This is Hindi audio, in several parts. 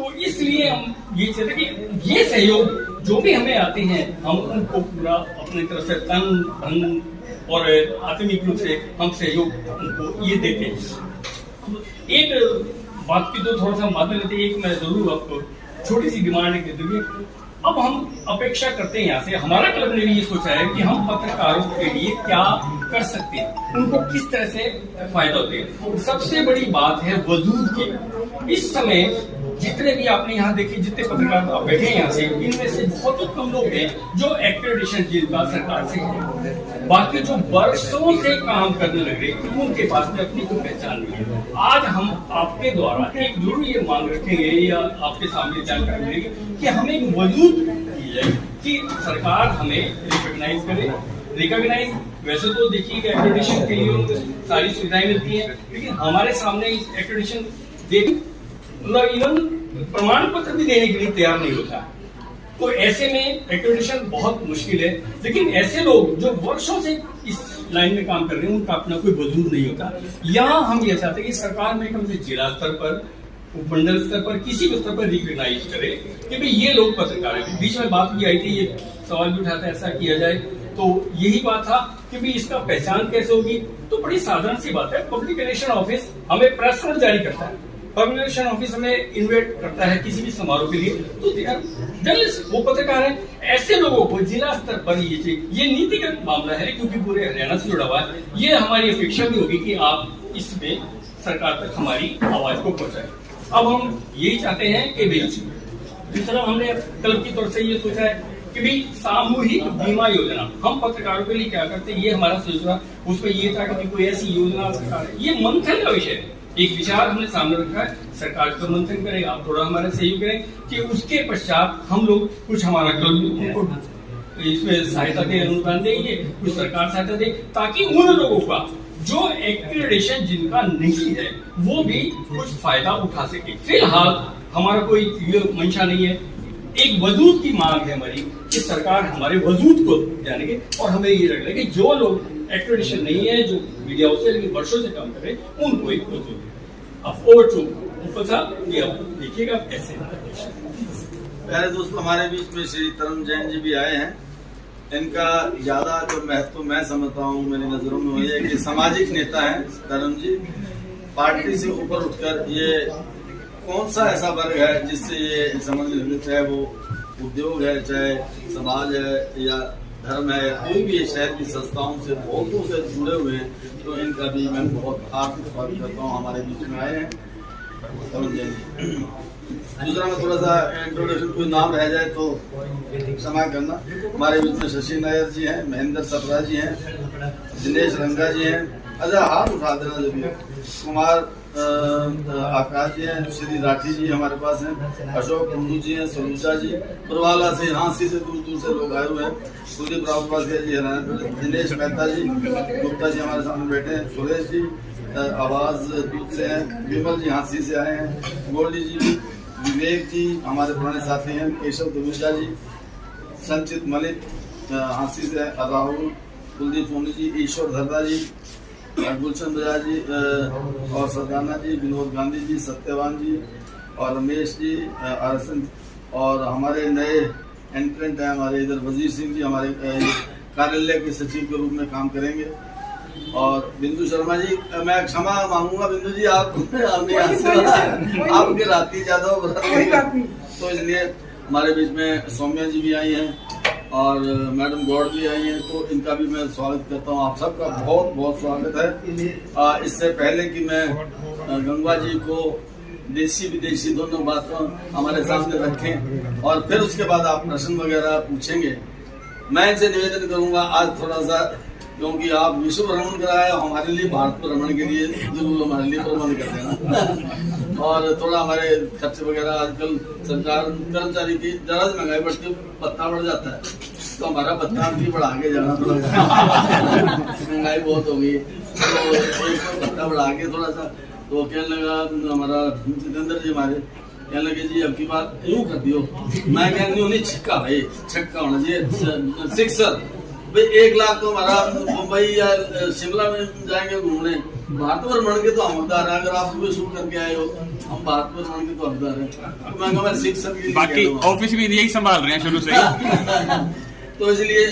तो इसलिए हम ये चाहते कि ये सहयोग जो भी हमें आते हैं हम उनको पूरा अपनी तरफ से तन धन और आत्मिक रूप से हम सहयोग उनको ये देते हैं। एक बात की तो थोड़ा सा बात लेते हैं, एक मैं जरूर आपको छोटी सी डिमांड दे दूंगी। अब हम अपेक्षा करते हैं यहाँ से, हमारा क्लब ने भी ये सोचा है कि हम पत्रकारों के लिए क्या कर सकते हैं, उनको किस तरह से फायदा होते हैं। सबसे बड़ी बात है वजूद की। इस समय जितने भी आपने यहाँ देखे, जितने पत्रकार बैठे हैं यहाँ से, इनमें से बहुत कम लोग हैं जो एक्रेडिटेशन जिनका सरकार से है। बाकी जो वर्षों से काम करने लगे उनके पास में अपनी कोई पहचान नहीं है। आज हम आपके द्वारा एक जरूर ये मांग रखेंगे या आपके सामने जानकारी मिलेगी कि हमें एक वजूद की जाए कि सरकार हमें रिकॉग्नाइज वैसे तो देखिए एक्रेडिटेशन के लिए सारी सुविधाएं मिलती हैं, लेकिन हमारे सामने एक्रेडिटेशन दे मतलब इवन प्रमाण पत्र भी देने के लिए तैयार नहीं होता। तो ऐसे में एक्रेडिटेशन बहुत मुश्किल है। लेकिन ऐसे लोग जो वर्षों से इस लाइन में काम कर रहे हैं उनका अपना कोई वजूद नहीं होता। यहाँ हम ये चाहते हैं कि सरकार में कम से जिला स्तर पर, उपमंडल स्तर पर, किसी भी स्तर पर रिकॉग्नाइज करे कि भाई ये लोग पत्रकार हैं। बीच में बात की आई थी, ये सवाल भी उठाता है ऐसा किया जाए, तो यही बात था कि भाई इसका पहचान कैसे होगी। तो बड़ी साधारण सी बात है, पब्लिक रिलेशन ऑफिस हमें प्रेस नोट जारी करता है, पब्लिक रिलेशन ऑफिस हमें इन्वाइट करता है किसी भी समारोह के लिए, तो जर्नलिस्ट वो पत्रकार है। ऐसे लोगों को जिला स्तर पर ये नीतिगत मामला है क्योंकि पूरे हरियाणा से जुड़ा हुआ है। ये हमारी अपेक्षा भी होगी कि आप इसमें सरकार तक हमारी आवाज को पहुंचाए। अब हम यही चाहते हैं कि भाई दूसरा हमने क्लब की तरफ से ये सोचा है कि भाई सामूहिक बीमा योजना हम पत्रकारों के लिए क्या करते हैं, ये हमारा सोचा। उसमें ये था कि कोई ऐसी योजना सरकार, ये मंथन का विषय है, एक विचार हमने सामने रखा है, सरकार को मंथन करेगा, आप थोड़ा हमारा सहयोग करें कि उसके पश्चात हम लोग कुछ हमारा क्लब इसमें सहायता दे, अनुदान देंगे, कुछ सरकार सहायता दे, ताकि उन लोगों का जो एक्रेडिटेशन जिनका नहीं है वो भी कुछ फायदा उठा सके। फिलहाल हमारा कोई मंशा नहीं है, एक वजूद की मांग है हमारी कि सरकार हमारे वजूद को जानेगी और हमें ये रख ले कि जो लोग एक्रेडिटेशन नहीं है, जो मीडिया हाउस से वर्षों से काम कर रहे हैं, उनको एक वजूद। अब ओवर टू ऊपर साहब, ये आप देखिएगा कैसे। प्यारे दोस्तों, हमारे बीच में श्री तरन जैन जी भी आए हैं। इनका ज्यादा जो महत्व मैं समझता हूँ मेरी नजरों में वही है कि सामाजिक नेता हैं तरन जी। पार्टी से ऊपर उठकर ये कौन सा ऐसा वर्ग है जिससे ये समझ लेते, चाहे वो उद्योग है, चाहे समाज है या धर्म है, कोई भी शहर की संस्थाओं से बहुतों से जुड़े हुए हैं, तो इनका भी मैं बहुत हार्दिक स्वागत करता हूँ। हमारे बीच में आए हैं तरन जैन। दूसरा में थोड़ा सा इंट्रोडक्शन, कोई नाम रह जाए तो क्षमा करना। हमारे बीच में शशि नायर जी हैं, महेंद्र सप्रा जी हैं, दिनेश रंगा जी हैं, अच्छा हाथ उठा देना जब कुमार आकाश जी हैं, श्री राठी जी हमारे पास हैं, अशोक कुंडू जी हैं, सलूजा जी, पुरवाला से, हाँसी से दूर दूर से लोग आए हुए हैं, कुलदीप रावत जी, दिनेश मेहता जी, गुप्ता जी हमारे सामने बैठे हैं, सुरेश जी आवाज दूध से हैं, विमल जी हाँसी से आए हैं, गोल्डी जी, विवेक जी हमारे पुराने साथी हैं, केशव दुमिजा जी, संचित मलिक हाँसी से, राहुल, कुलदीप सोनी जी, ईश्वर धरदा जी, गुलशन बजाज जी और सरदाना जी, विनोद गांधी जी, सत्यवान जी और रमेश जी, और हमारे नए एंट्रेंट हैं हमारे इधर वजीर सिंह जी, हमारे कार्यालय के सचिव के रूप में काम करेंगे, और बिंदु शर्मा जी। मैं क्षमा मांगूंगा बिंदु जी, आप आपके राती ज्यादा तो इसलिए हमारे बीच में सौम्या जी भी आई हैं और मैडम गौड़ भी आई हैं, तो इनका भी मैं स्वागत करता हूँ। आप सबका बहुत बहुत स्वागत है। इससे पहले कि मैं गंगा जी को देशी विदेशी दोनों बातों हमारे सामने रखें और फिर उसके बाद आप प्रश्न वगैरह पूछेंगे, मैं इनसे निवेदन करूंगा आज थोड़ा सा, क्योंकि आप विश्व भ्रमण कराए, हमारे लिए भारत भ्रमण के लिए जरूर हमारे लिए प्रबंध कर देना और थोड़ा हमारे खर्चे वगैरह, आजकल सरकार कर्मचारी की जरा सी महंगाई बढ़ती है, भत्ता बढ़ जाता है, तो हमारा भत्ता भी बढ़ा के जाना पड़ेगा। महंगाई बहुत हो गई, तो एक भत्ता बढ़ा के थोड़ा सा, तो कहने लगा हमारा जितेंद्र जी हमारे, कहने लगे जी अब की बात यूँ कर दियो, मैं कहने नहीं, छक्का भाई, छक्का होना चाहिए, सिक्सर भाई 1 लाख तो हमारा मुंबई या शिमला में जाएंगे घूमने, भारत भ्रमण के तो हम हकदार हैं। अगर आप कोई शूट करके आए हो, हम भारत भ्रमण के तो हकदार हैं। तो मैं कहूँगा शिक्षक के लिए बाकी ऑफिस भी यही संभाल रहे हैं शुरू से ही। तो इसलिए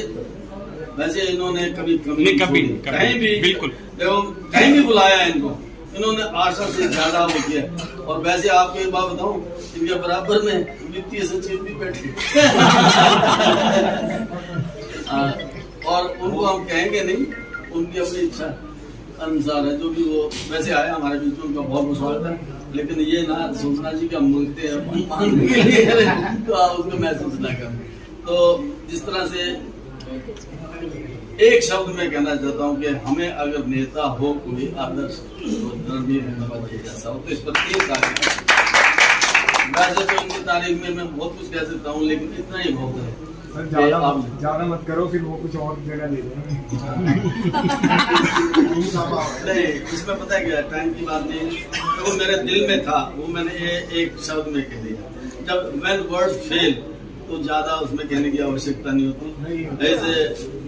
वैसे इन्होंने कभी कहीं भी बिल्कुल देखो कहीं भी बुलाया इनको, इन्होंने आशा से ज्यादा वो किया। और वैसे आपको एक बात बताऊं, इनके बराबर में वित्तीय सचिव भी बैठे और उनको हम कहेंगे नहीं, उनकी अपनी इच्छा अनुसार है जो भी वो वैसे आए हमारे बीच में, उनका बहुत बहुत स्वागत है। लेकिन ये ना सोचना जी कि हम मांगते हैं, हम मांगने के लिए करें तो आप उसको महसूस ना करें। तो जिस तरह से एक शब्द में कहना चाहता हूँ कि हमें अगर नेता हो कोई आदर्श तो रणबीर धन्यवाद जैसा हो, तो इस पर 3 तारीख। वैसे तो इनकी तारीख में मैं बहुत कुछ कह सकता हूँ, लेकिन इतना ही बहुत है। ज्यादा मत करो, फिर वो कुछ और जगह ले नहीं, इसमें पता है क्या, टाइम की बात नहीं, तो वो मेरे दिल में था, वो मैंने एक शब्द में कह दिया। जब व्हेन वर्ड फेल तो ज्यादा उसमें कहने की आवश्यकता नहीं होती। As a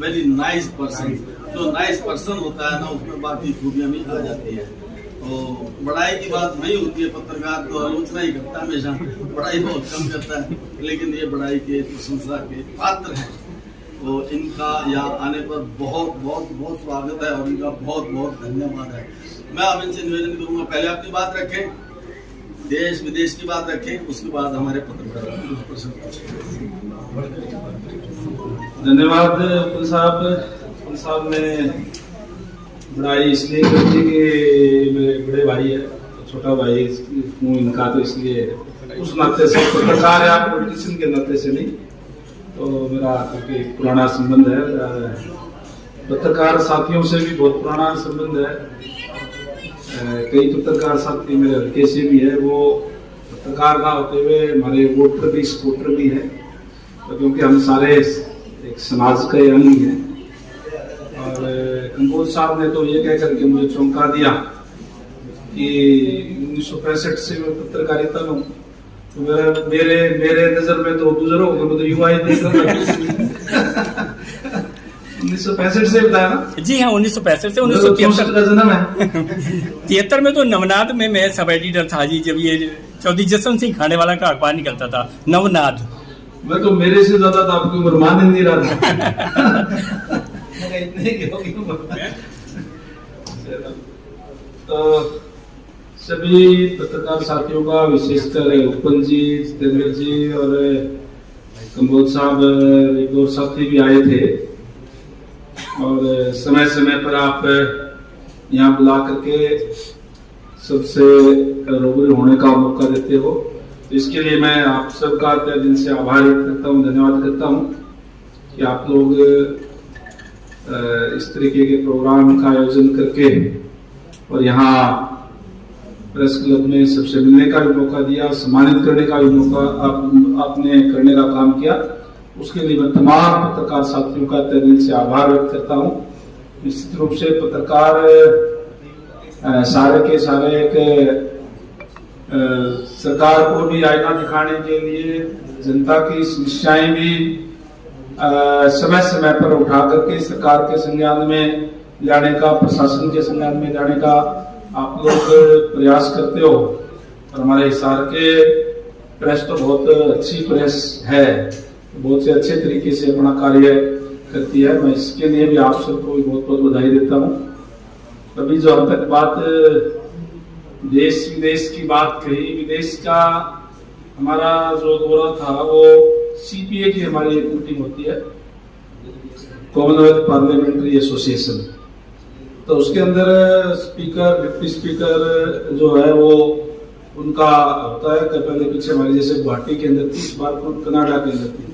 very nice person, जो नाइस पर्सन होता है ना, उसमें बाकी खूबियां भी आ जाती है। तो बड़ाई की बात नहीं होती है, पत्रकार तो आलोचना ही करता है हमेशा, बड़ाई बहुत कम करता है। लेकिन ये बड़ाई के प्रशंसा के पात्र हैं, तो इनका यहाँ आने पर बहुत बहुत बहुत स्वागत है और इनका बहुत बहुत धन्यवाद है। मैं अब इनसे निवेदन करूंगा, पहले अपनी बात रखें, देश विदेश की बात रखें, उसके बाद हमारे पत्रकार प्रश्न पूछें। धन्यवाद पुल साहब ने बड़ाई इसलिए कर दी कि मेरे बड़े भाई है, छोटा भाई हूँ इनका, तो इसलिए उस नाते से पत्रकार है, आप पॉलिटिशियन के नाते से नहीं। तो मेरा क्योंकि पुराना संबंध है, पत्रकार साथियों से भी बहुत पुराना संबंध है। कई पत्रकार साथी मेरे हल्के से भी है, वो पत्रकार ना होते हुए हमारे वोटर भी सपोर्टर भी है, तो क्योंकि हम सारे एक समाज का अंग ही है। और कंबोज साहब ने तो ये कह करके मुझे चौंका दिया कि 1965 से मैं पत्रकारिता में हूँ, तो मेरे नजर में तो बुजुर्ग हो गए, मतलब युवा ही देख रहा था। 1965 से बताया ना? जी हाँ, 1965 से 1973 का जन्म है। 73 में तो नवनाथ में मैं सब एडिटर था जी, जब ये चौधरी जसवंत सिंह खाने वाला का अखबार निकलता था, नवनाथ। मैं तो मेरे से ज्यादा था, आपकी उम्र मान ही नहीं रहा था। तो सभी पत्रकार साथियों का, विशेषकर उपल जी, जितेंद्र जी और कंबोज साहब, एक दो साथी भी आए थे और समय समय पर आप यहाँ बुला करके सबसे रूबरू होने का मौका देते हो, तो इसके लिए मैं आप सबका तहे दिल से आभार व्यक्त करता हूँ, धन्यवाद करता हूँ कि आप लोग इस तरीके के प्रोग्राम का आयोजन करके और यहाँ प्रेस क्लब में सबसे मिलने का भी मौका दिया, सम्मानित करने का भी मौका आपने करने का काम किया। उसके लिए मैं तमाम पत्रकार साथियों का तहे दिल से आभार व्यक्त करता हूँ। निश्चित रूप से पत्रकार सारे के सारे एक सरकार को भी आईना दिखाने के लिए, जनता की समस्याएं भी समय समय पर उठा करके सरकार के संज्ञान में लाने का, प्रशासन के संज्ञान में लाने का आप लोग प्रयास करते हो। और हमारे हिसार के प्रेस तो बहुत अच्छी प्रेस है, बहुत से अच्छे तरीके से अपना कार्य करती है। मैं इसके लिए भी आप सबको बहुत बहुत बधाई देता हूँ। अभी जो हम तक बात देश विदेश की बात कही, विदेश का हमारा जो दौरा था वो सीपीए की हमारी एक मीटिंग होती है, कॉमनवेल्थ पार्लियामेंट्री एसोसिएशन, तो उसके अंदर स्पीकर, डिप्टी स्पीकर जो है वो उनका होता है। पहले पीछे हमारी जैसे गुवाहाटी के अंदर थी, इस बार कनाडा के अंदर थी।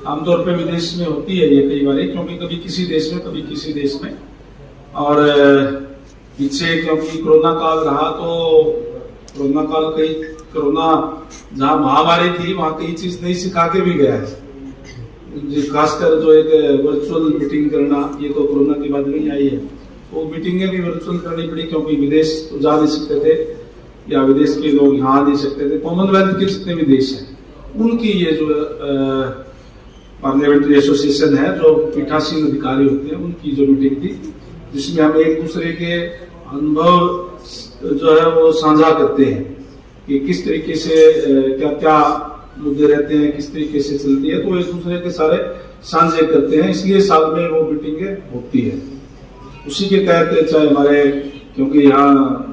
आमतौर पे विदेश में होती है ये कई बार, क्योंकि कभी किसी देश में कभी किसी देश में। और पीछे क्योंकि कोरोना काल रहा, तो कोरोना काल कई कोरोना जहाँ महामारी थी वहां कई चीज नहीं सिखा के भी गया है, खासकर जो एक वर्चुअल मीटिंग करना, ये तो कोरोना के बाद नहीं आई है। वो मीटिंगें भी वर्चुअल करनी पड़ी क्योंकि विदेश तो जा नहीं सकते थे या विदेश के लोग यहाँ आ नहीं सकते थे। कॉमनवेल्थ के जितने भी देश हैं उनकी ये जो पार्लियामेंट्री एसोसिएशन है, जो पीठासीन अधिकारी होते हैं, उनकी जो मीटिंग थी, जिसमें हम एक दूसरे के अनुभव जो है वो साझा करते हैं कि किस तरीके से क्या क्या मुद्दे रहते हैं, किस तरीके से चलती है, तो एक दूसरे के सारे साझे करते हैं। इसलिए साल में वो मीटिंगें होती है। उसी के तहत चाहे हमारे, क्योंकि यहाँ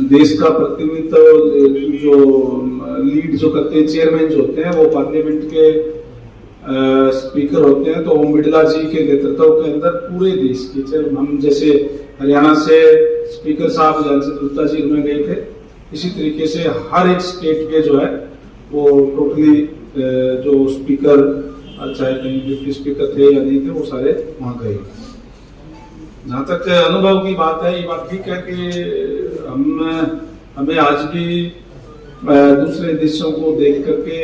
देश का प्रतिनिधित्व जो लीड जो करते हैं, चेयरमैन जो होते हैं, वो पार्लियामेंट के स्पीकर होते हैं, तो ओम बिड़ला जी के नेतृत्व के अंदर पूरे देश के, चाहे हम जैसे हरियाणा से स्पीकर साहब ज्ञानचंद गुप्ता जी में गए थे, इसी तरीके से हर एक स्टेट के जो है वो टोटली जो स्पीकर, चाहे कहीं डिप्टी स्पीकर थे या नहीं थे, वो सारे वहां गए। जहां तक अनुभव की बात है, ये बात ठीक है कि हमें आज भी दूसरे देशों को देख करके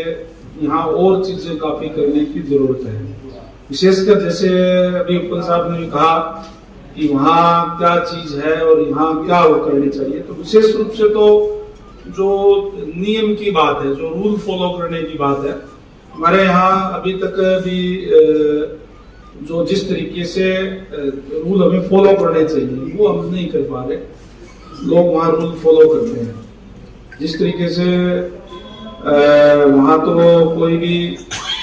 यहाँ और चीजें काफी करने की जरूरत है। विशेषकर जैसे अभी उपल साहब ने भी कहा कि वहाँ क्या चीज है और यहाँ क्या वो करनी चाहिए, तो विशेष रूप से तो जो नियम की बात है, जो रूल फॉलो करने की बात है, हमारे यहाँ अभी तक भी जो जिस तरीके से रूल हमें फॉलो करने चाहिए वो हम नहीं कर पा रहे। लोग वहाँ रूल फॉलो करते हैं जिस तरीके से वहाँ तो कोई भी,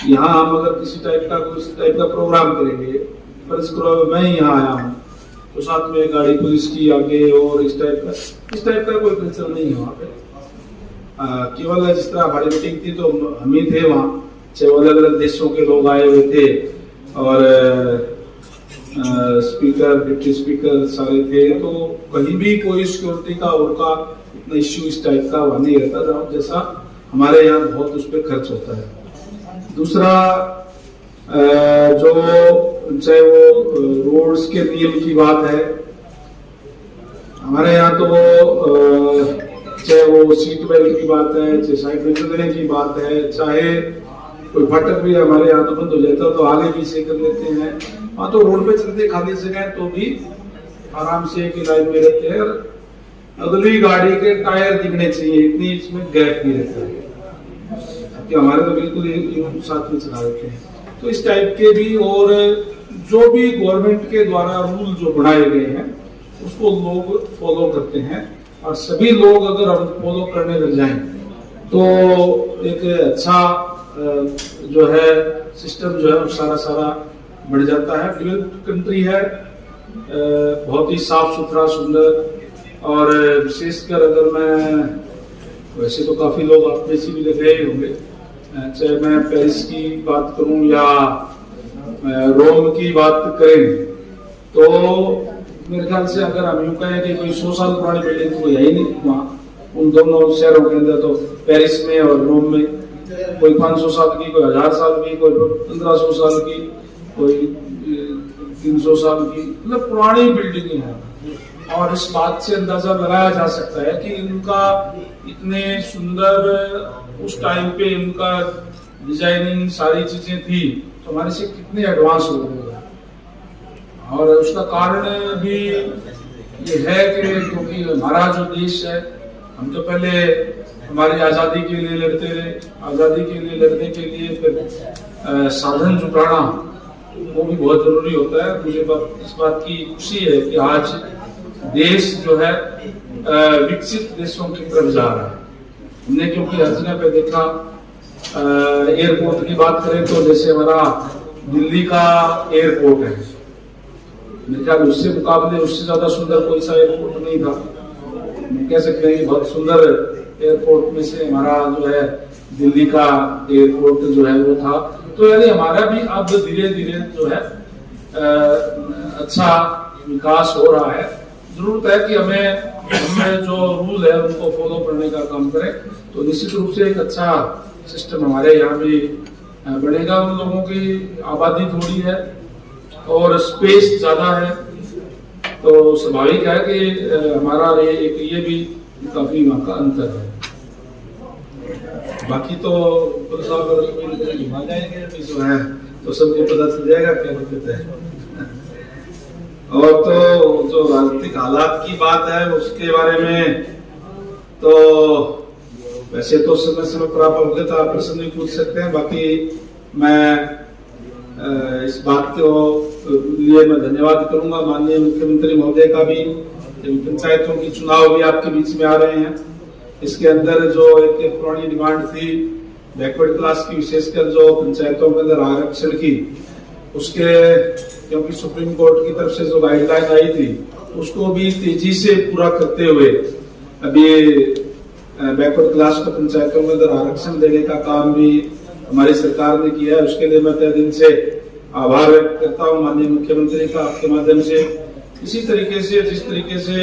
यहाँ हम अगर किसी टाइप का प्रोग्राम करेंगे, फर्ज करो मैं यहाँ आया हूँ, तो साथ में गाड़ी पुलिस की आगे और इस टाइप का कोई कल्चर नहीं है वहाँ पे। केवल जिस तरह हमारी मीटिंग थी तो हम ही थे वहाँ, चाहे अलग अलग देशों के लोग आए हुए थे और स्पीकर, डिप्टी स्पीकर सारे थे, तो कहीं भी कोई सिक्योरिटी का उनका इतना इश्यू इस टाइप का वहाँ नहीं रहता जैसा हमारे यहाँ बहुत उस पर खर्च होता है। दूसरा जो चाहे वो रोड्स के नियम की बात है, हमारे यहाँ तो चाहे वो सीट बेल्ट की बात है, चाहे साइड में चलने की बात है, चाहे कोई फाटक भी हमारे यहाँ तो बंद हो जाता है तो आगे भी से कर लेते हैं। हाँ, तो रोड पे चलते खाली जगह तो भी आराम से एक लाइन में रहते हैं, अगली गाड़ी के टायर दिखने चाहिए, इतनी इसमें गैप नहीं रहता है, कि हमारे तो बिल्कुल एक साथ में चला देते हैं। तो इस टाइप के भी, और जो भी गवर्नमेंट के द्वारा रूल जो बनाए गए हैं उसको लोग फॉलो करते हैं, और सभी लोग अगर हम फॉलो करने लग जाएं तो एक अच्छा जो है सिस्टम जो है सारा बढ़ जाता है। डेवलप्ड कंट्री है, बहुत ही साफ सुथरा सुंदर, और विशेषकर अगर मैं, वैसे तो काफी लोग आप में से भी देख रहे होंगे, चाहे मैं पेरिस की बात करूं या रोम की बात करें, तो मेरे ख्याल से अगर हम यूं कहें कि कोई 100 साल पुरानी बिल्डिंग कोई है ही नहीं वहाँ, उन दोनों शहरों के अंदर, तो पेरिस में और रोम में कोई 500 साल की, कोई 1000 साल की, कोई 1500 साल की, कोई 300 साल की, मतलब पुरानी बिल्डिंगें हैं। और इस बात से अंदाजा लगाया जा सकता है कि इनका इतने सुंदर उस टाइम पे इनका डिजाइनिंग सारी चीजें थी, तो हमारे से कितने एडवांस हो गए। और उसका कारण भी ये है कि क्योंकि हमारा जो देश है, हम तो पहले हमारी आजादी के लिए लड़ते रहे, आजादी के लिए लड़ने के लिए फिर साधन जुटाना वो भी बहुत जरूरी होता है। मुझे इस बात की खुशी है कि आज देश जो है विकसित देशों की तरफ जा रहा है। हमने क्योंकि हर जगह पे देखा, एयरपोर्ट की बात करें तो जैसे हमारा दिल्ली का एयरपोर्ट है, मेरे ख्याल उससे मुकाबले उससे ज्यादा सुंदर कोई सा एयरपोर्ट नहीं था। हम कह सकते हैं कि बहुत सुंदर एयरपोर्ट में से हमारा जो है दिल्ली का एयरपोर्ट जो है वो था। तो यानी हमारा भी अब धीरे धीरे जो है अच्छा विकास हो रहा है। जरूरत है कि हमें जो रूल है उनको फॉलो करने का काम करें, तो निश्चित रूप से एक अच्छा सिस्टम हमारे यहाँ भी बढ़ेगा। उन लोगों की आबादी थोड़ी है और स्पेस ज्यादा है, तो स्वाभाविक है कि हमारा ये भी काफी वहाँ का अंतर है। बाकी तो घुमा जाएंगे जो है तो सबको पता चल जाएगा क्या दिक्कत है। और तो जो राजनीतिक हालात की बात है उसके बारे में तो वैसे तो समय समय पर आप अवगत आप प्रश्न भी पूछ सकते हैं। बाकी मैं इस बात को लिए मैं धन्यवाद करूंगा माननीय मुख्यमंत्री महोदय का भी। पंचायतों की चुनाव भी आपके बीच में आ रहे हैं। इसके अंदर जो एक पुरानी डिमांड थी बैकवर्ड क्लास की, विशेषकर जो पंचायतों के अंदर आरक्षण की, उसके क्योंकि सुप्रीम कोर्ट की तरफ से जो गाइडलाइन आई थी उसको भी तेजी से पूरा करते हुए अभी बैकवर्ड क्लास को पंचायतों के अंदर आरक्षण देने का काम भी हमारी सरकार ने किया है। उसके लिए मैं तहे दिल से आभार व्यक्त करता हूँ माननीय मुख्यमंत्री का आपके माध्यम से। इसी तरीके से जिस तरीके से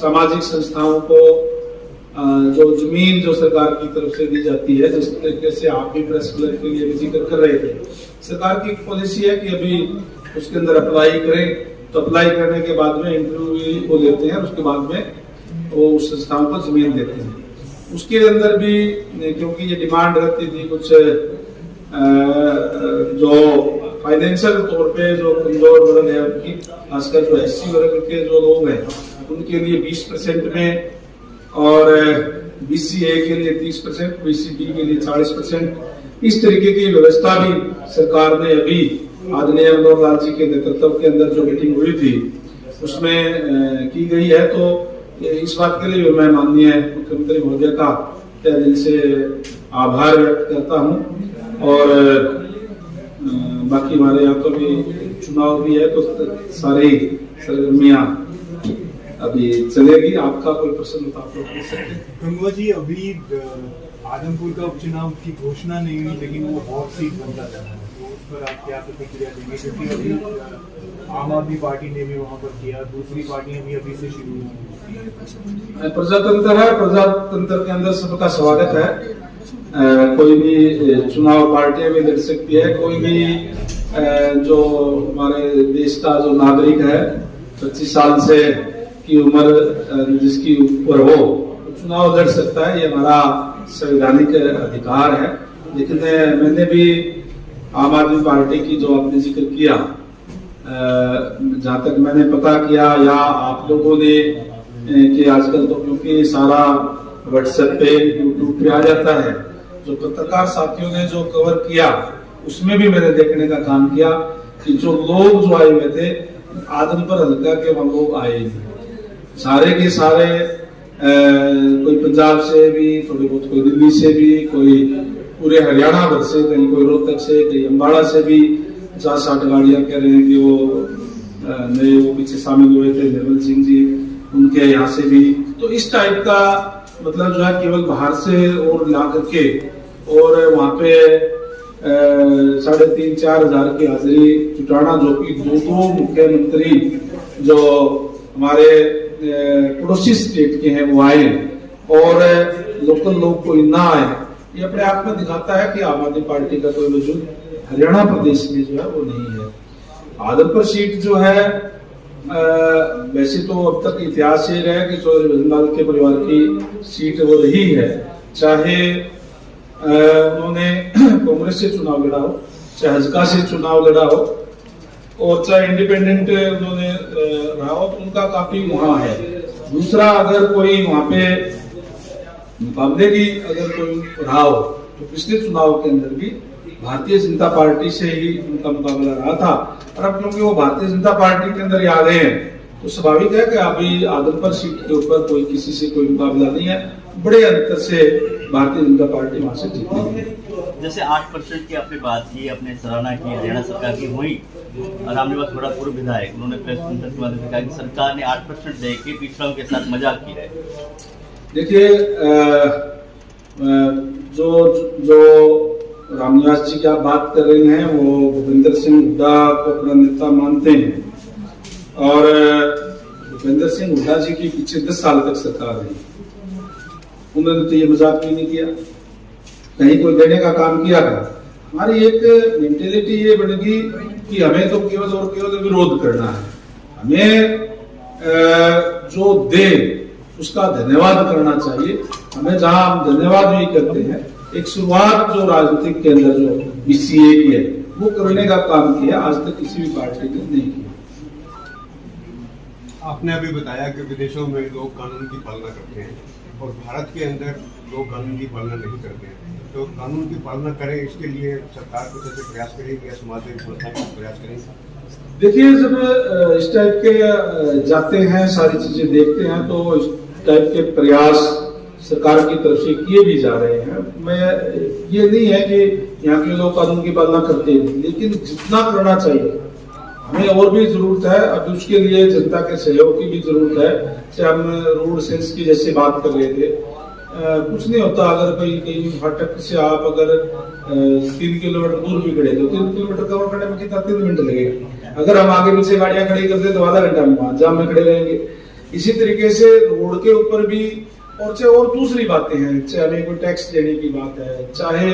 सामाजिक संस्थाओं को जो जमीन जो सरकार की तरफ से दी जाती है, जिस तरीके से आप भी प्रेस क्लब के लिए जिक्र कर रहे थे, सरकार की एक पॉलिसी है कि अभी उसके अंदर अप्लाई करें, तो अप्लाई करने के बाद में इंटरव्यू वो लेते हैं, उसके बाद में वो उस संस्थाओं को जमीन देते हैं। उसके अंदर भी क्योंकि ये डिमांड रहती थी कुछ जो फाइनेंशियल तौर पे जो कमजोर वर्ग है उनकी, खासकर जो एससी वर्ग के जो लोग हैं उनके लिए 20% में, और BCA के लिए 30%, BCB के लिए 40%, इस तरीके की व्यवस्था भी सरकार ने अभी आदरणीय मनोहर लाल जी के नेतृत्व के अंदर जो मीटिंग हुई थी उसमें की गई है। तो इस बात के लिए मैं माननीय मुख्यमंत्री महोदय का तहे दिल से आभार व्यक्त करता हूं। और बाकी हमारे यहाँ तो भी चुनाव भी है, तो सारी सरगर्मियां अभी चलेगी। आपका कोई प्रश्न होता आप लोग पूछ सकते हैं। गंगवा जी, अभी आदमपुर का उपचुनाव की घोषणा नहीं हुई, लेकिन वो हॉट सीट बनता जा रहा है, तो उस पर आप क्या प्रतिक्रिया देंगे? क्योंकि अभी आम आदमी पार्टी ने भी वहाँ पर किया, दूसरी पार्टियां भी अभी से शुरू हुई। प्रजातंत्र है, प्रजातंत्र के अंदर सबका स्वागत है। कोई भी चुनाव पार्टियां भी लड़ सकती है, कोई भी जो हमारे देश का जो नागरिक है 25 साल से की उम्र जिसकी ऊपर हो चुनाव लड़ सकता है, ये हमारा संवैधानिक अधिकार है। लेकिन मैंने भी आम आदमी पार्टी की जो आपने जिक्र किया, जहां तक मैंने पता किया या आप लोगों ने कि आजकल तो क्योंकि सारा व्हाट्सएप पे यूट्यूब पे आ जाता है, जो पत्रकार साथियों ने जो कवर किया उसमें भी मैंने देखने का काम किया कि जो लोग जो आए हुए थे आदमपुर हल्का के वहां लोग आए नहीं, सारे के सारे कोई पंजाब से भी, थोड़ी बहुत कोई दिल्ली से भी, कोई पूरे हरियाणा भर से, कहीं कोई रोहतक से, कहीं अम्बाड़ा से भी 50-60 गाड़ियां कह रहे हैं कि वो नए वो पीछे शामिल हुए थे निर्मल सिंह जी, उनके यहाँ से भी। तो इस टाइप का मतलब जो है केवल बाहर से और ला करके और वहाँ पे 3,500-4 हजार की हाजिरी जुटाना, जो कि दो मुख्यमंत्री जो हमारे पड़ोसी स्टेट के हैं वो आए और लोकल लोग कोई ना आए, ये अपने आप में दिखाता है कि आम आदमी पार्टी का कोई वजूद हरियाणा प्रदेश में जो है वो नहीं है। आदमपुर सीट जो है वैसे तो अब तक इतिहास ये रहा है कि चौधरी भजनलाल के परिवार की सीट वो रही है, चाहे उन्होंने कांग्रेस से चुनाव लड़ा हो, चाहे हजका से चुनाव लड़ा हो, और चाहे इंडिपेंडेंट उन्होंने रहा हो, तो उनका काफी वहां है। दूसरा, अगर कोई वहां पे मुकाबले की अगर कोई रहा हो तो पिछले चुनाव के अंदर भी भारतीय जनता पार्टी से ही उनका मुकाबला रहा था, और अब क्योंकि वो भारतीय जनता पार्टी के अंदर ही आ गए हैं तो स्वाभाविक है कि अभी आदमपुर सीट के ऊपर कोई किसी से कोई मुकाबला नहीं है, बड़े अंतर से भारतीय जनता पार्टी वहां से जीती। जैसे 8% की आपने बात की, अपने सराहना की हरियाणा सरकार की हुई, रामनिवास बड़ा पूर्व विधायक उन्होंने प्रेस कॉन्फ्रेंस के माध्यम से कहा कि सरकार ने 8% दे के पिछड़ों के साथ मजाक किया है। देखिए, जो रामनिवास जी की आप बात कर रहे हैं वो भूपेंद्र सिंह हुड्डा को अपना नेता मानते हैं, और भूपेंद्र सिंह हुड्डा जी की पीछे 10 साल तक सरकार रही, उन्होंने तो ये मजाक भी नहीं किया, कहीं कोई देने का काम किया था। हमारी एक मेंटेलिटी ये बनेगी कि हमें तो केवल और केवल विरोध करना है, हमें जो दे उसका धन्यवाद करना चाहिए। हमें जहां हम धन्यवाद भी करते हैं, एक शुरुआत जो राजनीतिक के अंदर जो BCA की है वो करने का काम किया, आज तक किसी भी पार्टी ने नहीं किया। आपने अभी बताया कि विदेशों में लोग कानून की पालना करते हैं और भारत के अंदर लोग कानून की पालना नहीं करते हैं। तो कानून की पालना करें, इसके लिए सरकार कुछ ऐसे प्रयास करेगी या समाज सेवी संस्थाएं कुछ प्रयास करेंगी? देखिए, जब इस टाइप के जाते हैं, सारी चीजें देखते हैं, तो इस टाइप के प्रयास सरकार की तरफ से किए भी जा रहे हैं। मैं ये नहीं है कि यहाँ के लोग कानून की पालना करते नहीं, लेकिन जितना करना चाहिए हमें और भी जरूरत है। अब उसके लिए जनता के सहयोग की भी जरूरत है। चाहे हम रोड सेंस की जैसे बात कर रहे थे, कुछ नहीं होता अगर कोई कहीं फाटक से आप अगर 3 किलोमीटर दूर भी खड़े तो 3 किलोमीटर कवर करने में कितना 3 मिनट लगेगा। अगर हम आगे पीछे गाड़ियां खड़ी कर दे तो आधा घंटा में वहां जाम में खड़े रहेंगे। इसी तरीके से रोड के ऊपर भी और चाहे और दूसरी बातें हैं, चाहे हमें कोई टैक्स देने की बात है, चाहे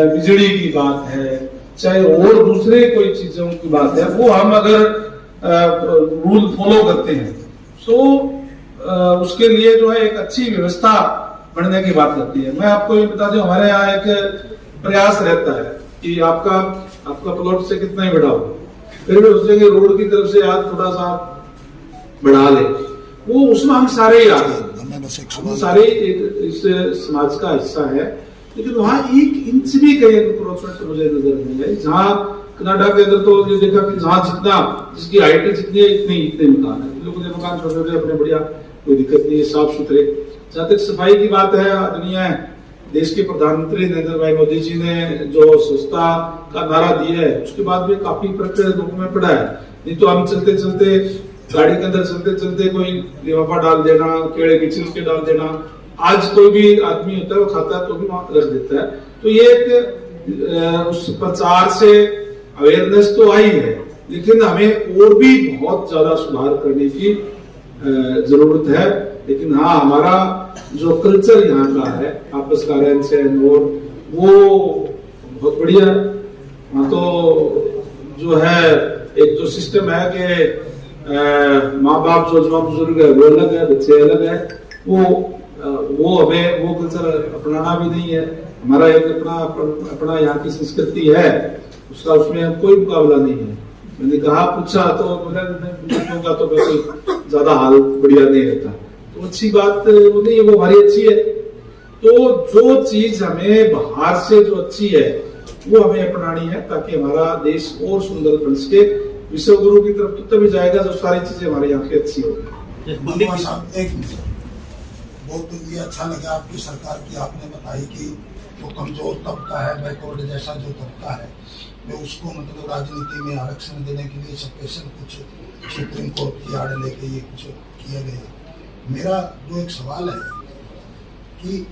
बिजली की बात है, चाहे और दूसरे कोई चीजों की बात है, वो हम अगर रूल फॉलो करते हैं तो उसके लिए जो है एक अच्छी व्यवस्था बनने की बात लगती है। मैं आपको ये बता दूं, हमारे यहाँ एक प्रयास रहता है कि आपका प्लॉट से कितना ही बड़ा हो, फिर भी उस जगह रोड की तरफ से आप थोड़ा सा बढ़ा ले, वो उसमें हम सारे ही आगे, हम सारे एक इस समाज का हिस्सा है। लेकिन वहां 1 इंच भी कहीं एनक्रोचमेंट मुझे नजर नहीं है। जहाँ कनाडा के अंदर तो ये देखा कि जहाँ जितना जिसकी हाइट जितनी है इतने मकान है, लोगों ने मकान छोटे छोटे अपने, बढ़िया, कोई दिक्कत नहीं है, साफ सुथरे। जहाँ तक सफाई की बात है, दुनिया देश के प्रधानमंत्री नरेंद्र भाई मोदी जी ने जो स्वच्छता का नारा दिया है, उसके बाद भी काफी प्रक्रिया लोगों में पड़ा है। नहीं तो हम चलते चलते गाड़ी के अंदर चलते चलते कोई लिफाफा डाल देना, केले के छिलके डाल देना, आज कोई भी आदमी होता है वो खाता है तो भी वहां रख देता है। तो ये एक उस प्रचार से अवेयरनेस तो आई है, लेकिन हमें और भी बहुत ज्यादा सुधार करने की जरूरत है। लेकिन हाँ, हमारा जो कल्चर यहाँ का है, आपस का रहन सहन, और वो बहुत बढ़िया है। हाँ, तो जो है एक जो सिस्टम है कि माँ बाप जो बुजुर्ग है वो अलग है, बच्चे अलग है, वो हमें वो कल्चर अपनाना भी नहीं है। हमारा एक अपना यहाँ की संस्कृति है, उसका उसमें कोई मुकाबला नहीं है। मैंने कहा, पूछा तो होगा तो कोई ज्यादा हाल बढ़िया नहीं रहता, तो अच्छी बात वो नहीं है, वो हमारी अच्छी है। तो जो चीज हमें बाहर से जो अच्छी है वो हमें अपनानी है, ताकि हमारा देश और सुंदर बन सके। विश्व गुरु की तरफ तो तभी जाएगा जो सारी चीजें हमारे यहाँ की अच्छी होगी। बहुत ये अच्छा लगा आपकी सरकार की, आपने बताई कि जो कमजोर तबका है, बैकवर्ड जैसा जो तबका है, मैं उसको मतलब राजनीति में आरक्षण देने के लिए स्पेशल कुछ सुप्रीम कोर्ट की आड़ लेके ये कुछ किया गया। मेरा जो एक सवाल है कि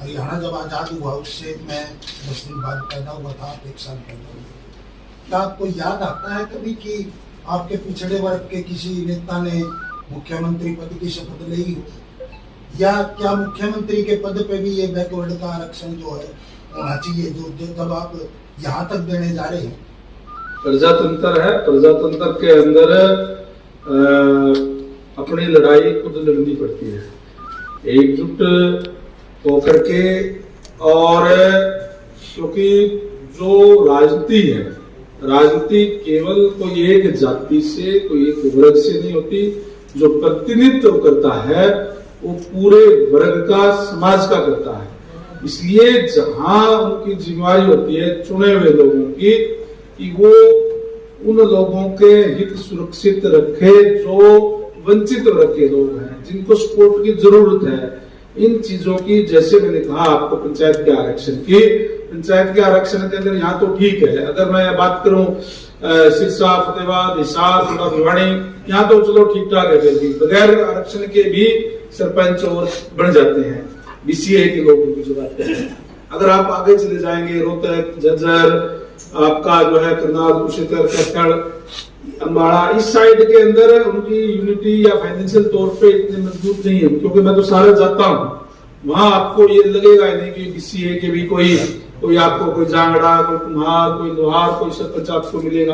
हरियाणा जब आज़ाद हुआ उससे मैं 10 दिन बाद पैदा हुआ था, 1 साल पैदा हुआ। क्या आपको याद आता है कभी कि आपके पिछड़े वर्ग के किसी नेता ने मुख्यमंत्री पद की शपथ ली हो, या क्या मुख्यमंत्री के पद पे भी ये बैकवर्ड का आरक्षण जो है होना चाहिए, जो जब आप यहाँ तक देने जा रहे हैं? प्रजातंत्र है, प्रजातंत्र के अंदर अपनी लड़ाई खुद लड़नी पड़ती है, एकजुट होकर के। और क्योंकि जो राजनीति है, राजनीति केवल कोई एक जाति से, कोई एक वर्ग से नहीं होती। जो प्रतिनिधित्व करता है वो पूरे वर्ग का, समाज का करता है। इसलिए जहां उनकी जिम्मेवारी होती है चुने हुए लोगों की, कि वो उन लोगों के हित सुरक्षित रखे जो वंचित रखे लोग हैं, जिनको सपोर्ट की जरूरत है। इन चीजों की, जैसे मैंने कहा आपको पंचायत के आरक्षण की, पंचायत के आरक्षण के अंदर यहाँ तो ठीक है। अगर मैं बात करूं सिरसा, फतेहाबाद, हिसार, भिवाड़ी, यहाँ तो चलो ठीक ठाक है, फिर भी बगैर आरक्षण के भी सरपंच और बन जाते हैं, बीसीए के लोगों की जो बात करते हैं। अगर आप आगे चले जाएंगे, रोहतक, झज्जर, आपका जो है करनाल, कुरुक्षेत्र, कैथल, अम्बाड़ा, इस साइड के अंदर उनकी यूनिटी या फाइनेंशियल तौर पे इतने मजबूत नहीं है। क्योंकि मैं तो सारे जाता हूँ, वहां आपको ये लगेगा नहीं कि बीसीए के भी कोई आपको कोई जांगड़ा, कोई कुम्हार, कोई लोहार, कोई सरपंच आपको मिलेगा,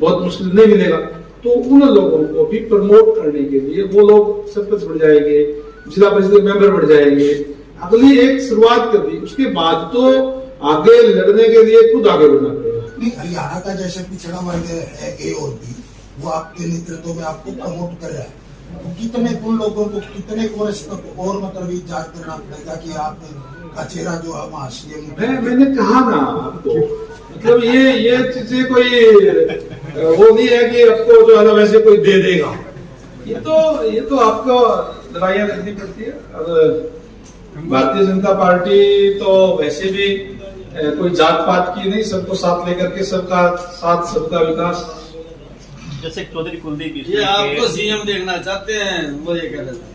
बहुत मुश्किल नहीं मिलेगा। तो उन लोगों को भी प्रमोट करने के लिए वो लोग सरपंच बढ़ जाएंगे, जिला परिषद मेंबर बढ़ जाएंगे। अगली एक शुरुआत कर दी, उसके बाद तो आगे लड़ने के लिए खुद आगे बढ़ना पड़ेगा। नहीं, हरियाणा का जैसे पिछड़ा वर्ग है ए और बी, वो आपके नेतृत्व में आपको प्रमोट कर रहा है, कितने उन लोगों को कितने वर्ष तक और मतलब इंतजार करना पड़ेगा कि आपका चेहरा जो है वहाँ सीएम मैंने कहा ना आपको, मतलब ये चीजें कोई वो नहीं है कि आपको जो है ना वैसे कोई दे देगा। ये तो आपको लड़ाइयाँ लड़नी पड़ती है। और भारतीय जनता पार्टी तो वैसे भी कोई जात पात की नहीं, सबको साथ लेकर के सबका साथ सबका विकास। जैसे चौधरी कुलदीप ये आपको सीएम देखना चाहते हैं, वो ये कह रहे थे।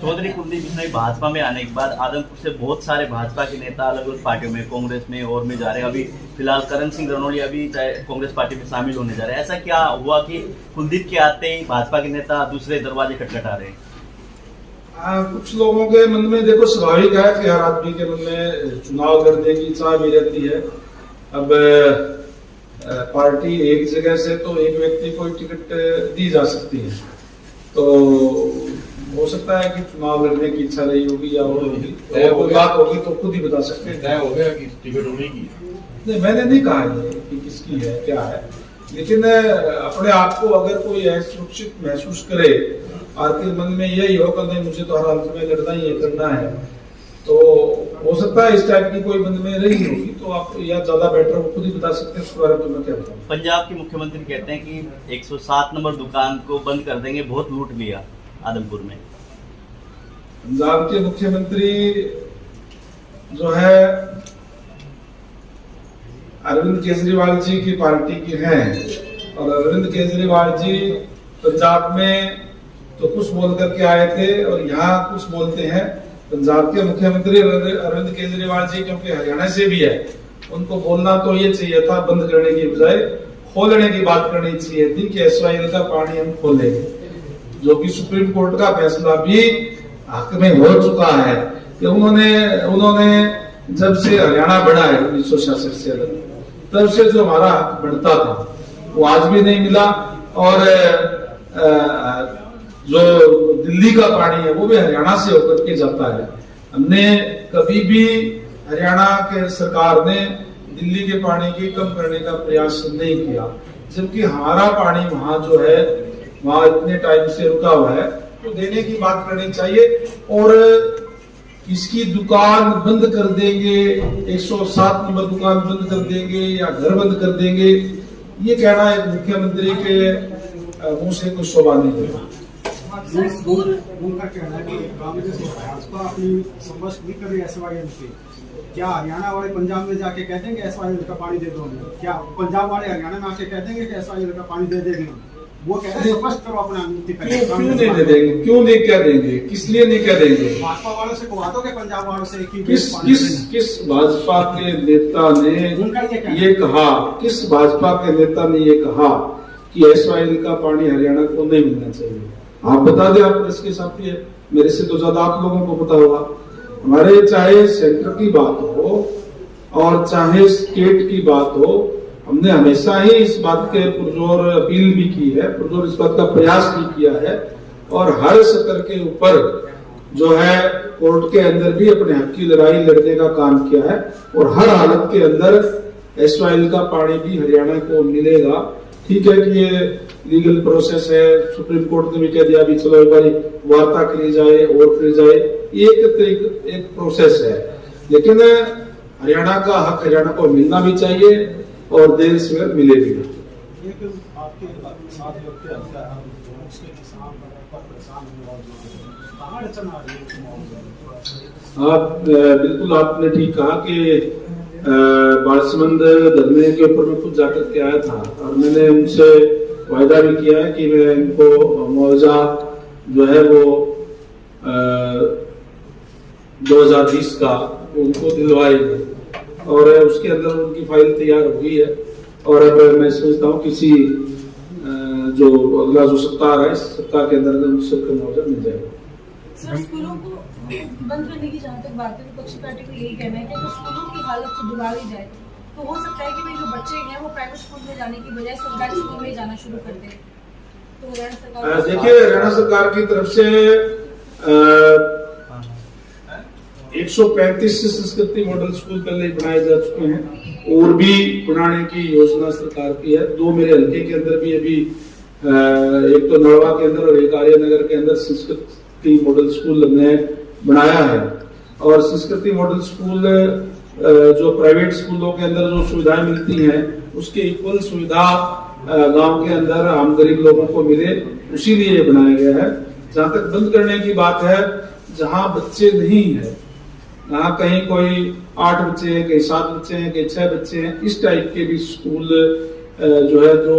चौधरी कुलदीप बिश्नोई भाजपा में आने के बाद आदमपुर से बहुत सारे भाजपा के नेता अलग अलग पार्टियों में, कांग्रेस में और में जा रहे हैं। अभी फिलहाल करण सिंह रणौलिया भी कांग्रेस पार्टी में शामिल होने जा रहे हैं। ऐसा क्या हुआ कि कुलदीप के आते ही भाजपा के नेता दूसरे दरवाजे खटखटा रहे हैं? कुछ लोगों के मन में देखो स्वाभाविक है कि हर आदमी के मन में चुनाव करने की इच्छा भी रहती है। अब पार्टी एक जगह से तो एक व्यक्ति को टिकट दी जा सकती है, तो हो सकता है कि चुनाव लड़ने की इच्छा रही होगी या होगी, कोई बात होगी तो खुद ही बता सकते हैं। तय हो गया कि टिकट होने की? नहीं, मैंने नहीं कहा ये कि किसकी है क्या है, लेकिन अपने आप को अगर कोई सुरक्षित महसूस करे और फिर मन में यही हो कि नहीं मुझे तो हर हालत में लड़ना ही है, करना है, तो हो सकता है इस टाइप की कोई मन में रही होगी, तो आप या ज्यादा बेटर वो खुद ही बता सकते हैं। उसके बारे में मैं क्या बताऊं। पंजाब के मुख्यमंत्री कहते हैं कि 107 नंबर दुकान को बंद कर देंगे, बहुत लूट लिया आदमपुर में। पंजाब के मुख्यमंत्री जो है अरविंद केजरीवाल जी की पार्टी के हैं, और अरविंद केजरीवाल जी पंजाब में तो कुछ बोल करके आए थे और यहाँ कुछ बोलते हैं। पंजाब के मुख्यमंत्री अरविंद केजरीवाल जी क्योंकि हरियाणा से भी है, उनको बोलना तो ये चाहिए था बंद करने की बजाय खोलने की बात करनी चाहिए थी कि एसवाईएल का पानी हम खोलेंगे, जो कि सुप्रीम कोर्ट का फैसला भी हक में हो चुका है कि उन्होंने जब से हरियाणा बढ़ा है 1966 से अलग, तब से जो हमारा हक बढ़ता था वो आज भी नहीं मिला। और जो दिल्ली का पानी है वो भी हरियाणा से होकर के जाता है। हमने कभी भी हरियाणा के सरकार ने दिल्ली के पानी की कम करने का प्रयास नहीं किया, जबकि हमारा पानी वहां जो है वहां इतने टाइम से रुका हुआ है, तो देने की बात करनी चाहिए। और इसकी दुकान बंद कर देंगे, 107 नंबर दुकान बंद कर देंगे या घर बंद कर देंगे, ये कहना एक मुख्यमंत्री के मुंह से कुछ शोभा नहीं होगा। उनका कहना है कि कांग्रेस और भाजपा अपनी संघर्ष नहीं कर रही एसवाईएल से। क्या हरियाणा वाले पंजाब में जाके कह देंगे एसवाईएल का पानी दे दो हमें? क्या पंजाब वाले हरियाणा में आके कह देंगे कि एसवाईएल का पानी दे देंगे? वो कह रहे हैं स्पष्ट करो अपना नीति। क्यों नहीं दे देंगे? क्यों नहीं कह देंगे? किस लिए नहीं कह देंगे? भाजपा वालों से कहवा दो कि पंजाब वालों से किस भाजपा के नेता ने ये कहा, किस भाजपा के नेता ने ये कहा कि एसवाईएल का पानी हरियाणा को नहीं मिलना चाहिए? आप बता दें, आप प्रेस के साथी है, मेरे से तो ज्यादा आप लोगों को पता होगा। हमारे चाहे सेंटर की बात हो और चाहे स्टेट की बात हो, हमने हमेशा ही इस बात के पुरजोर अपील भी की है, पुरजोर इस बात का प्रयास भी किया है, और हर स्तर के ऊपर जो है कोर्ट के अंदर भी अपने हक की लड़ाई लड़ने का काम किया है। और हर हालत के अंदर एसवाईएल का पानी भी हरियाणा को मिलेगा। ठीक है कि ये लीगल प्रोसेस है, सुप्रीम कोर्ट ने भी कह दिया अभी चलो एक बार वार्ता करी जाए और फिर जाए, एक प्रोसेस है, लेकिन हरियाणा का हक हरियाणा को मिलना भी चाहिए और देर से मिले भी। आप बिल्कुल आपने ठीक कहा कि बालसमंद धरने के ऊपर मैं खुद जाकर के आया था और मैंने उनसे वायदा भी किया है कि मैं इनको मुआवजा जो है वो 2020 का उनको दिलवाएंगे, और उसके अंदर उनकी फाइल तैयार हो गई है। और अब मैं समझता हूँ किसी जो अगला जो सरकार है, सरकार के अंदर उन सबका मुआवजा मिल जाएगा। सर, स्कूलों को बंद करने की जहाँ तक बात है, विपक्षी पार्टी को यही कहना है कि अगर स्कूलों की हालत सुधारी जाए तो हो सकता है कि भाई जो बच्चे हैं वो प्राइवेट स्कूल में जाने की बजाय सरकारी स्कूल में जाना शुरू कर दें। तो हरियाणा सरकार देखिए, हरियाणा सरकार की तरफ से 135 संस्कृति मॉडल स्कूल पहले बनाए जा चुके हैं और भी बनाने की योजना सरकार की है। 2 मेरे हल्के के अंदर भी अभी एक तो नड़वा के अंदर और एक आर्यनगर के अंदर संस्कृति मॉडल स्कूल हमने बनाया है। और संस्कृति मॉडल स्कूल जो प्राइवेट स्कूलों के अंदर जो सुविधाएं मिलती हैं उसके इक्वल सुविधा गांव के अंदर आम गरीब लोगों को मिले, उसी लिए बनाया गया है। जहां तक बंद करने की बात है, जहां बच्चे नहीं है, जहां कहीं कोई 8 बच्चे हैं, कहीं 7 बच्चे हैं, कहीं 6 बच्चे हैं, इस टाइप के भी स्कूल जो है जो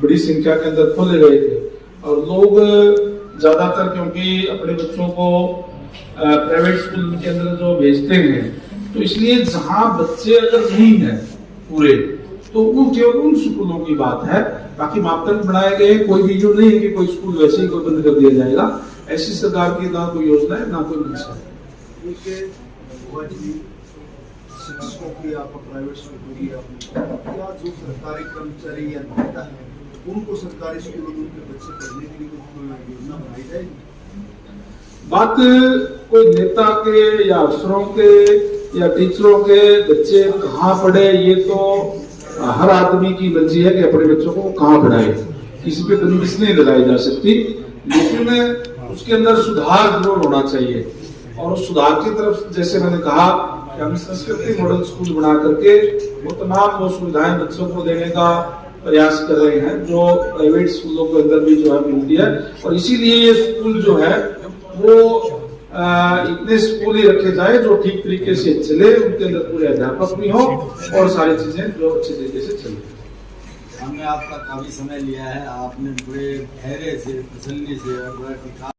बड़ी संख्या के अंदर खोले गए थे। और लोग ज्यादातर क्योंकि अपने बच्चों को प्राइवेट स्कूल के अंदर जो भेजते हैं, तो इसलिए जहां बच्चे अगर नहीं है पूरे, तो वो केवल उन स्कूलों की बात है। बाकी मापदंड बनाए गए, कोई भी जो नहीं है कि कोई स्कूल वैसे ही कोई बंद कर दिया जाएगा, ऐसी सरकार की ना कोई योजना है ना कोई नीति है। शिक्षकों की आप प्राइवेट स्कूलों की या जो सरकारी कर्मचारी या नेता है, उनको सरकारी स्कूलों में उनके बच्चे पढ़ने के लिए कोई योजना बनाई जाएगी? बात कोई नेता के या अफसरों के या टीचरों के बच्चे कहाँ पढ़े, ये तो हर आदमी की मर्जी है कि अपने बच्चों को कहाँ पढ़ाए, किसी पे बंदिश नहीं लगाई जा सकती। लेकिन उसके अंदर सुधार जरूर होना चाहिए। और उस सुधार की तरफ जैसे मैंने कहा कि हम संस्कृति मॉडल स्कूल बना करके वो तमाम वो सुविधाएं बच्चों को देने का प्रयास कर रहे हैं जो प्राइवेट स्कूलों के अंदर भी जो है मिलती है। और इसीलिए ये स्कूल जो है वो इतने स्कूल ही रखे जाए जो ठीक तरीके से चले, उनके अंदर पूरे अध्यापक भी हो और सारी चीजें जो अच्छे तरीके से चले। हमने आपका काफी समय लिया है, आपने बड़े धैर्य से, तसल्ली से और बड़ा टिका,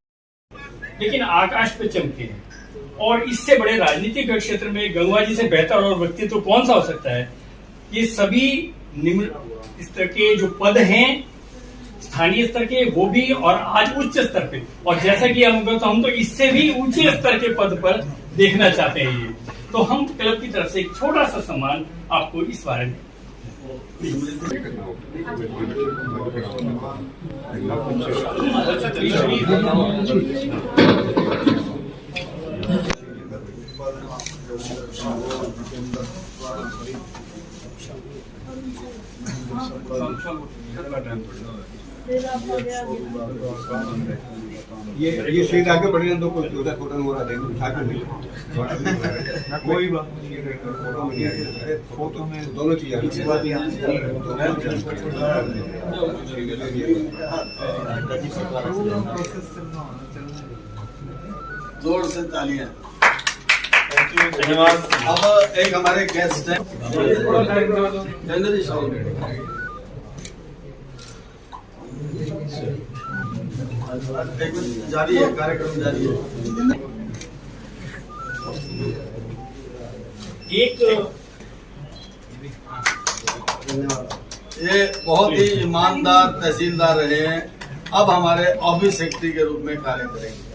लेकिन आकाश पे चमके हैं। और इससे बड़े राजनीतिक क्षेत्र में गंगवा जी से बेहतर और व्यक्तित्व कौन सा हो सकता है। ये सभी निम्न स्तर के जो पद हैं स्थानीय स्तर के, वो भी, और आज उच्च स्तर पे, और जैसा कि हम तो इससे भी ऊंचे स्तर के पद पर देखना चाहते हैं। ये तो हम क्लब की तरफ से एक छोटा सा सम्मान आपको इस बारे में ये सीट आगे बढ़ने दो, कोई उधर फोटो हो रहा देंगे उठा के नहीं कोई बात फोटो में दोनों चीजें जोर से तालियां। धन्यवाद। अब एक हमारे गेस्ट हैं चंद्र जी साहब, जारी है, कार्यक्रम जारी है। ये बहुत ही ईमानदार तहसीलदार रहे हैं, अब हमारे ऑफिस सेक्रेटरी के रूप में कार्य करेंगे।